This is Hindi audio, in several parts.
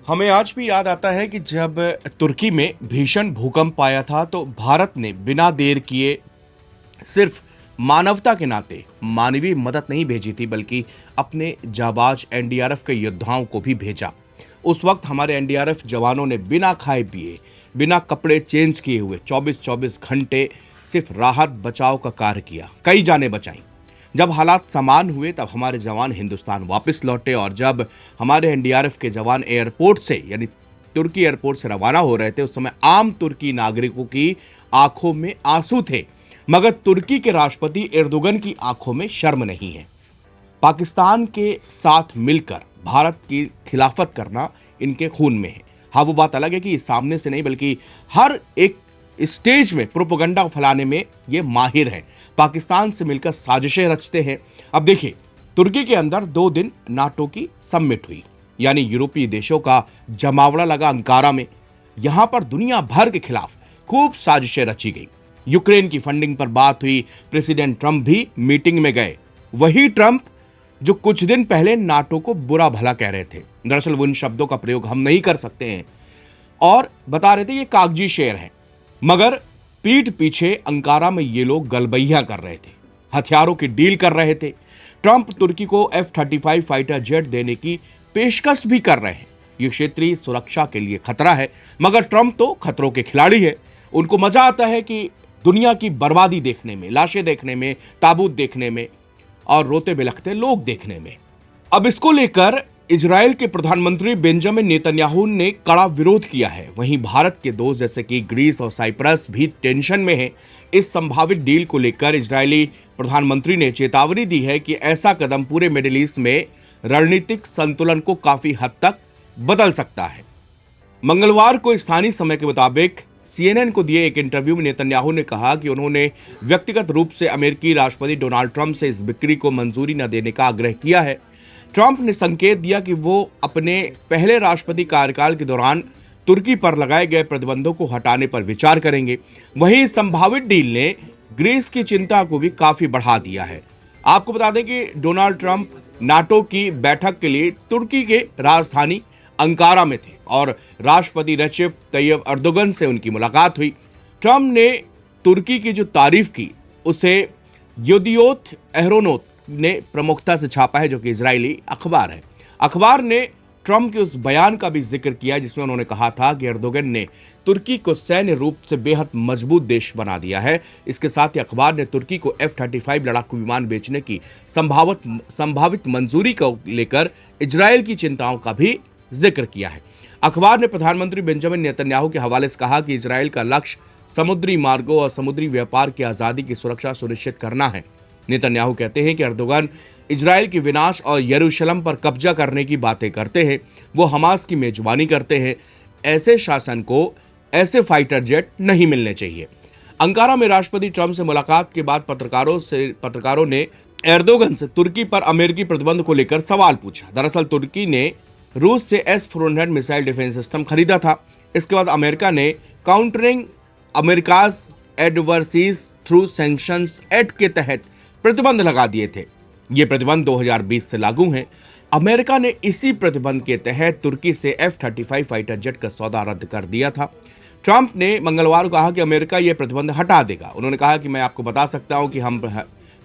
हमें आज भी याद आता है कि जब तुर्की में भीषण भूकंप आया था तो भारत ने बिना देर किए सिर्फ मानवता के नाते मानवीय मदद नहीं भेजी थी, बल्कि अपने जाबाज एनडीआरएफ के योद्धाओं को भी भेजा। उस वक्त हमारे एनडीआरएफ जवानों ने बिना खाए पिए, बिना कपड़े चेंज किए हुए 24-24 घंटे सिर्फ राहत बचाव का कार्य किया, कई जानें बचाई। जब हालात सामान्य हुए तब हमारे जवान हिंदुस्तान वापस लौटे और जब हमारे एनडीआरएफ के जवान एयरपोर्ट से यानी तुर्की एयरपोर्ट से रवाना हो रहे थे, उस समय आम तुर्की नागरिकों की आंखों में आंसू थे, मगर तुर्की के राष्ट्रपति एर्दोगन की आंखों में शर्म नहीं है। पाकिस्तान के साथ मिलकर भारत की खिलाफत करना इनके खून में है। हाँ, वो बात अलग है कि सामने से नहीं, बल्कि हर एक स्टेज में प्रोपेगेंडा फैलाने में ये माहिर है। पाकिस्तान से मिलकर साजिशें रचते हैं। अब देखिए, तुर्की के अंदर 2 दिन नाटो की समिट हुई, यानी यूरोपीय देशों का जमावड़ा लगा अंकारा में। यहां पर दुनिया भर के खिलाफ खूब साजिशें रची गई। यूक्रेन की फंडिंग पर बात हुई, प्रेसिडेंट ट्रंप भी मीटिंग में गए। वही ट्रंप जो कुछ दिन पहले नाटो को बुरा भला कह रहे थे। दरअसल उन शब्दों का प्रयोग हम नहीं कर सकते हैं और बता रहे थे ये कागजी शेर है, मगर पीठ पीछे अंकारा में ये लोग गलबैया कर रहे थे, हथियारों की डील कर रहे थे। ट्रंप तुर्की को F-35 फाइटर जेट देने की पेशकश भी कर रहे हैं। ये क्षेत्रीय सुरक्षा के लिए खतरा है, मगर ट्रंप तो खतरों के खिलाड़ी है। उनको मजा आता है कि दुनिया की बर्बादी देखने में, लाशें देखने में, ताबूत देखने में और रोते बिलखते लोग देखने में। अब इसको लेकर इजराइल के प्रधानमंत्री बेंजामिन नेतन्याहू ने कड़ा विरोध किया है। वहीं भारत के दोस्त जैसे कि ग्रीस और साइप्रस भी टेंशन में हैं। इस संभावित डील को लेकर इजरायली प्रधानमंत्री ने चेतावनी दी है कि ऐसा कदम पूरे मिडिल ईस्ट में रणनीतिक संतुलन को काफी हद तक बदल सकता है। मंगलवार को स्थानीय समय के मुताबिक CNN को दिए एक इंटरव्यू में नेतन्याहू ने कहा कि उन्होंने व्यक्तिगत रूप से अमेरिकी राष्ट्रपति डोनाल्ड ट्रंप से इस बिक्री को मंजूरी न देने का आग्रह किया है। ट्रंप ने संकेत दिया कि वो अपने पहले राष्ट्रपति कार्यकाल के दौरान तुर्की पर लगाए गए प्रतिबंधों को हटाने पर विचार करेंगे। वहीं संभावित डील ने ग्रीस की चिंता को भी काफी बढ़ा दिया है। आपको बता दें कि डोनाल्ड ट्रंप नाटो की बैठक के लिए तुर्की के राजधानी अंकारा में थे और राष्ट्रपति रेसिप तैयब एर्दोगन से उनकी मुलाकात हुई। ट्रंप ने तुर्की की जो तारीफ की उसे येदियोत एहरोनोत ने प्रमुखता से छापा है, जो कि इजरायली अखबार है। अखबार ने ट्रंप के उस बयान का भी जिक्र किया जिसमें उन्होंने कहा था कि एर्दोगन ने तुर्की को सैन्य रूप से बेहद मजबूत देश बना दिया है। इसके साथ ही अखबार ने तुर्की को F-35 लड़ाकू विमान बेचने की संभावित मंजूरी को लेकर इजरायल की चिंताओं का भी जिक्र किया है। अखबार ने प्रधानमंत्री बेंजामिन नेतन्याहू के हवाले से कहा कि इजरायल का लक्ष्य समुद्री मार्गों और समुद्री व्यापार की आजादी की सुरक्षा सुनिश्चित करना है। नेतन्याहू कहते हैं कि एर्दोगन इजरायल के विनाश और यरूशलेम पर कब्जा करने की बातें करते हैं, वो हमास की मेजबानी करते हैं। ऐसे शासन को ऐसे फाइटर जेट नहीं मिलने चाहिए। अंकारा में राष्ट्रपति ट्रंप से मुलाकात के बाद पत्रकारों ने एर्दोगन से तुर्की पर अमेरिकी प्रतिबंध को लेकर सवाल पूछा। दरअसल तुर्की ने रूस से S-400 मिसाइल डिफेंस सिस्टम खरीदा था। इसके बाद अमेरिका ने countering America's adversaries through sanctions act के तहत प्रतिबंध लगा दिए थे। ये प्रतिबंध 2020 से लागू हैं। अमेरिका ने इसी प्रतिबंध के तहत तुर्की से F-35 फाइटर जेट का सौदा रद्द कर दिया था। ट्रंप ने मंगलवार को कहा कि अमेरिका ये प्रतिबंध हटा देगा। उन्होंने कहा कि मैं आपको बता सकता हूं कि हम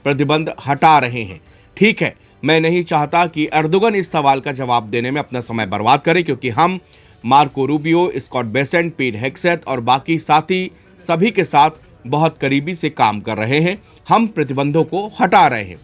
प्रतिबंध हटा रहे हैं। ठीक है, मैं नहीं चाहता कि एर्दोगन इस सवाल का जवाब देने में अपना समय बर्बाद करे, क्योंकि हम मार्को रूबियो, स्कॉट बेसेंट, पीट हेग्सेथ और बाकी साथी सभी के साथ बहुत करीबी से काम कर रहे हैं। हम प्रतिबंधों को हटा रहे हैं।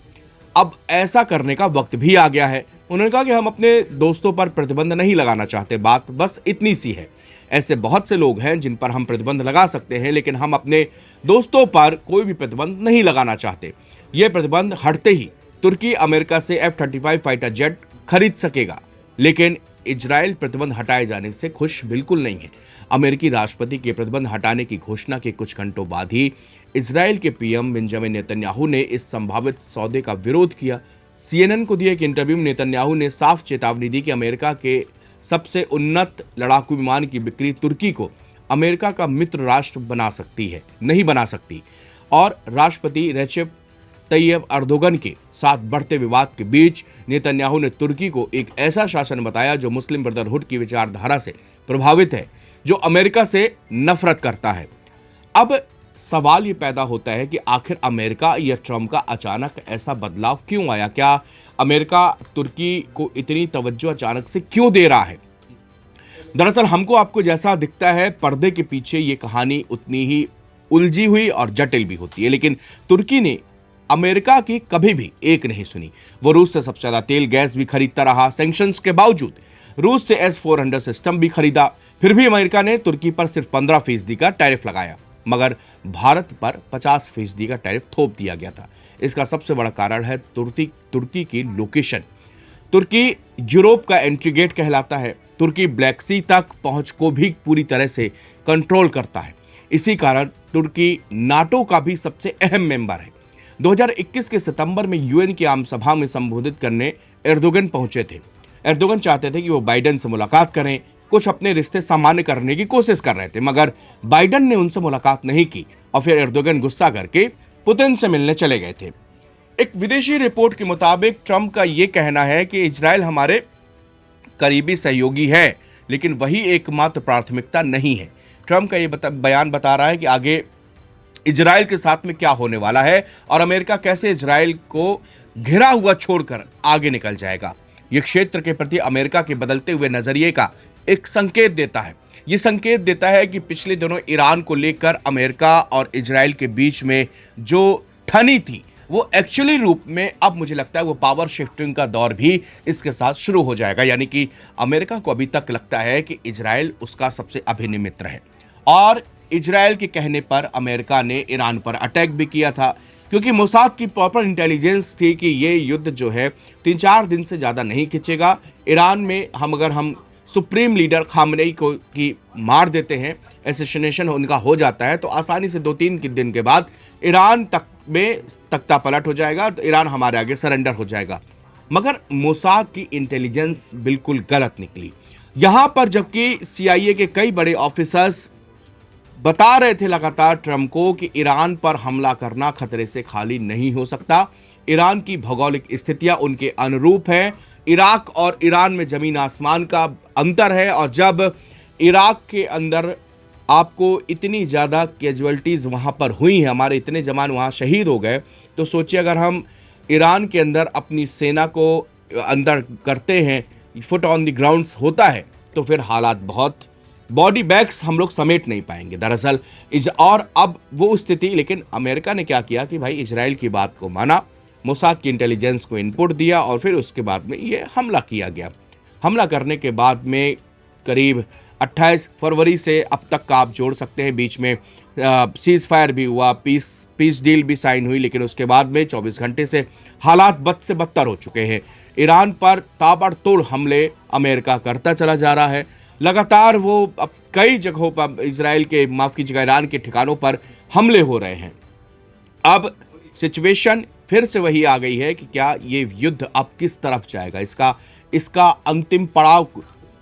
अब ऐसा करने का वक्त भी आ गया है। उन्होंने कहा कि हम अपने दोस्तों पर प्रतिबंध नहीं लगाना चाहते, बात बस इतनी सी है। ऐसे बहुत से लोग हैं जिन पर हम प्रतिबंध लगा सकते हैं, लेकिन हम अपने दोस्तों पर कोई भी प्रतिबंध नहीं लगाना चाहते। ये प्रतिबंध हटते ही तुर्की अमेरिका से F-35 फाइटर जेट खरीद सकेगा, लेकिन इजरायल प्रतिबंध हटाए जाने से खुश बिल्कुल नहीं है। अमेरिकी राष्ट्रपति के प्रतिबंध हटाने की घोषणा के कुछ घंटों बाद ही इजरायल के पीएम बेंजामिन नेतन्याहू ने इस संभावित सौदे का विरोध किया। CNN को दिए एक इंटरव्यू में नेतन्याहू ने साफ चेतावनी दी कि अमेरिका के सबसे उन्नत लड़ाकू विमान की बिक्री तुर्की को अमेरिका का मित्र राष्ट्र नहीं बना सकती और राष्ट्रपति रेसिप तैयब अर्दोगन के साथ बढ़ते विवाद के बीच नेतन्याहू ने तुर्की को एक ऐसा शासन बताया जो मुस्लिम ब्रदरहुड की विचारधारा से प्रभावित है, जो अमेरिका से नफरत करता है। अब सवाल ये पैदा होता है कि आखिर अमेरिका या ट्रंप का अचानक ऐसा बदलाव क्यों आया? क्या अमेरिका तुर्की को इतनी तवज्जो अचानक से क्यों दे रहा है? दरअसल हमको आपको जैसा दिखता है, पर्दे के पीछे ये कहानी उतनी ही उलझी हुई और जटिल भी होती है। लेकिन तुर्की ने अमेरिका की कभी भी एक नहीं सुनी। वो रूस से सबसे ज्यादा तेल गैस भी खरीदता रहा। सैंक्शंस के बावजूद रूस से S-400 सिस्टम भी खरीदा। फिर भी अमेरिका ने तुर्की पर सिर्फ 15% का टैरिफ लगाया, मगर भारत पर 50% का टैरिफ थोप दिया गया था। इसका सबसे बड़ा कारण है तुर्की की लोकेशन। तुर्की यूरोप का एंट्री गेट कहलाता है। तुर्की ब्लैक सी तक पहुंच को भी पूरी तरह से कंट्रोल करता है। इसी कारण तुर्की नाटो का भी सबसे अहम मेंबर है। 2021 के सितंबर में यूएन की आम सभा में संबोधित करने एर्दोगन पहुंचे थे। एर्दोगन चाहते थे कि वो बाइडेन से मुलाकात करें, कुछ अपने रिश्ते सामान्य करने की कोशिश कर रहे थे, मगर बाइडेन ने उनसे मुलाकात नहीं की और फिर एर्दोगन गुस्सा करके पुतिन से मिलने चले गए थे। एक विदेशी रिपोर्ट के मुताबिक ट्रंप का यह कहना है कि इजराइल हमारे करीबी सहयोगी है, लेकिन वही एकमात्र प्राथमिकता नहीं है। ट्रंप का यह बयान बता रहा है कि आगे इजराइल के साथ में क्या होने वाला है और अमेरिका कैसे इजराइल को घिरा हुआ छोड़कर आगे निकल जाएगा। यह क्षेत्र के प्रति अमेरिका के बदलते हुए नजरिए का एक संकेत देता है। यह संकेत देता है कि पिछले दिनों ईरान को लेकर अमेरिका और इजराइल के बीच में जो ठनी थी, वो एक्चुअली रूप में अब मुझे लगता है वो पावर शिफ्टिंग का दौर भी इसके साथ शुरू हो जाएगा। यानी कि अमेरिका को अभी तक लगता है कि इजराइल उसका सबसे अभिन्न मित्र है और इजराइल के कहने पर अमेरिका ने ईरान पर अटैक भी किया था, क्योंकि मोसाद की प्रॉपर इंटेलिजेंस थी कि ये युद्ध जो है 3-4 दिन से ज़्यादा नहीं खिंचेगा। ईरान में अगर हम सुप्रीम लीडर खामनेई को की मार देते हैं, एसेसिनेशन उनका हो जाता है, तो आसानी से 2-3 दिन के बाद ईरान तक में तख्ता पलट हो जाएगा, तो ईरान हमारे आगे सरेंडर हो जाएगा। मगर मोसाद की इंटेलिजेंस बिल्कुल गलत निकली यहां पर, जबकि CIA के कई बड़े ऑफिसर्स बता रहे थे लगातार ट्रंप को कि ईरान पर हमला करना खतरे से खाली नहीं हो सकता। ईरान की भौगोलिक स्थितियां उनके अनुरूप है। इराक और ईरान में जमीन आसमान का अंतर है, और जब इराक के अंदर आपको इतनी ज़्यादा कैजुअलिटीज़ वहाँ पर हुई हैं, हमारे इतने जवान वहाँ शहीद हो गए, तो सोचिए अगर हम ईरान के अंदर अपनी सेना को अंदर करते हैं, फुट ऑन द ग्राउंड्स होता है, तो फिर हालात बहुत बॉडी बैग्स हम लोग समेट नहीं पाएंगे दरअसल। और अब वो स्थिति, लेकिन अमेरिका ने क्या किया कि भाई इजराइल की बात को माना, मोसाद की इंटेलिजेंस को इनपुट दिया और फिर उसके बाद में ये हमला किया गया। हमला करने के बाद में करीब 28 फरवरी से अब तक का आप जोड़ सकते हैं, बीच में सीज फायर भी हुआ, पीस डील भी साइन हुई, लेकिन उसके बाद में 24 घंटे से हालात बद से बदतर हो चुके हैं। ईरान पर ताबड़तोड़ हमले अमेरिका करता चला जा रहा है। लगातार वो अब कई जगहों पर इजराइल के, माफ कीजिएगा, ईरान के ठिकानों पर हमले हो रहे हैं। अब सिचुएशन फिर से वही आ गई है कि क्या ये युद्ध अब किस तरफ जाएगा, इसका अंतिम पड़ाव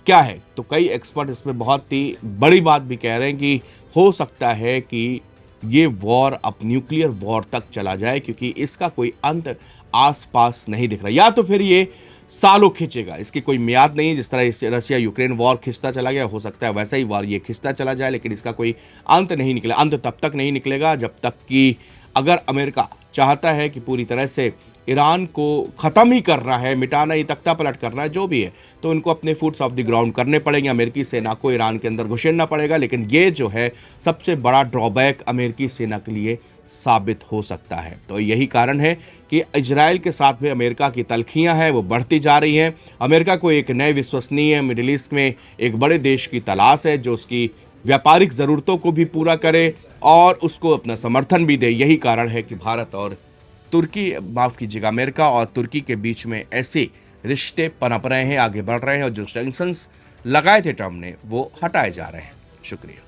क्या है। तो कई एक्सपर्ट इसमें बहुत ही बड़ी बात भी कह रहे हैं कि हो सकता है कि ये वॉर अब न्यूक्लियर वॉर तक चला जाए, क्योंकि इसका कोई अंत आसपास नहीं दिख रहा। या तो फिर ये सालों खींचेगा, इसकी कोई मियाद नहीं है। जिस तरह रशिया यूक्रेन वॉर खिंचता चला गया, हो सकता है वैसा ही वॉर ये खिंचता चला जाए, लेकिन इसका कोई अंत नहीं निकला। अंत तब तक नहीं निकलेगा जब तक कि अगर अमेरिका चाहता है कि पूरी तरह से ईरान को ख़त्म ही करना है, मिटाना ही, तख्ता पलट करना है, जो भी है, तो उनको अपने फूट्स ऑफ द ग्राउंड करने पड़ेंगे। अमेरिकी सेना को ईरान के अंदर घुसेड़ना पड़ेगा। लेकिन ये जो है सबसे बड़ा ड्रॉबैक अमेरिकी सेना के लिए साबित हो सकता है। तो यही कारण है कि इजराइल के साथ में अमेरिका की तलखियां हैं वो बढ़ती जा रही हैं। अमेरिका को एक नए विश्वसनीय मिडिल ईस्ट में एक बड़े देश की तलाश है, जो उसकी व्यापारिक ज़रूरतों को भी पूरा करे और उसको अपना समर्थन भी दे। यही कारण है कि भारत और तुर्की, माफ़ कीजिएगा, अमेरिका और तुर्की के बीच में ऐसे रिश्ते पनप रहे हैं, आगे बढ़ रहे हैं, और जो सैंक्शंस लगाए थे ट्रंप ने वो हटाए जा रहे हैं। शुक्रिया।